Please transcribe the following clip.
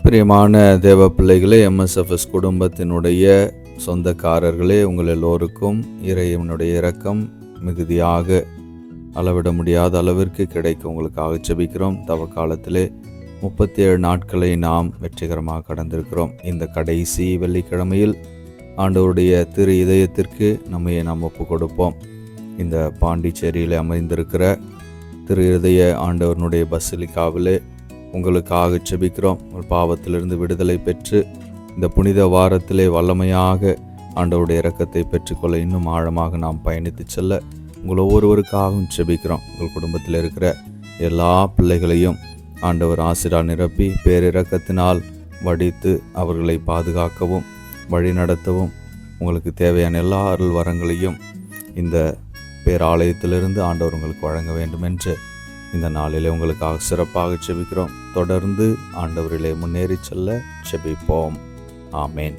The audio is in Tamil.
பிரியமான தேவ பிள்ளைகளே, எம்எஸ்எஃப்எஸ் குடும்பத்தினுடைய சொந்தக்காரர்களே, உங்கள் எல்லோருக்கும் இறைவனுடைய இரக்கம் மிகுதியாக அளவிட முடியாத அளவிற்கு கிடைக்கும் உங்களுக்காக ஜெபிக்கிறோம். தவ காலத்திலே 37 நாட்களை நாம் வெற்றிகரமாக கடந்திருக்கிறோம். இந்த கடைசி வெள்ளிக்கிழமையில் ஆண்டவருடைய திரு இதயத்திற்கு நம்மையே நாம் ஒப்பு கொடுப்போம். இந்த பாண்டிச்சேரியில் அமைந்திருக்கிற திரு இதய ஆண்டவனுடைய பசிலிக்காவிலே உங்களுக்காக ஜெபிக்கிறோம். உங்கள் பாவத்திலிருந்து விடுதலை பெற்று இந்த புனித வாரத்திலே வல்லமையாக ஆண்டவருடைய இரக்கத்தை பெற்றுக்கொள்ள இன்னும் ஆழமாக நாம் பயணித்து செல்ல உங்கள் ஒவ்வொருவருக்காகவும் ஜெபிக்கிறோம். உங்கள் குடும்பத்தில் இருக்கிற எல்லா பிள்ளைகளையும் ஆண்டவர் ஆசிரால் நிரப்பி பேரிரக்கத்தினால் வடித்து அவர்களை பாதுகாக்கவும் வழி நடத்தவும் உங்களுக்கு தேவையான எல்லா அருள் வரங்களையும் இந்த பேராலயத்திலிருந்து ஆண்டவர் உங்களுக்கு வழங்க வேண்டும் என்று இந்த நாளிலே உங்களுக்காக சிறப்பாக ஜெபிக்கிறோம். தொடர்ந்து ஆண்டவரிலே முன்னேறி செல்ல ஜெபிப்போம். ஆமேன்.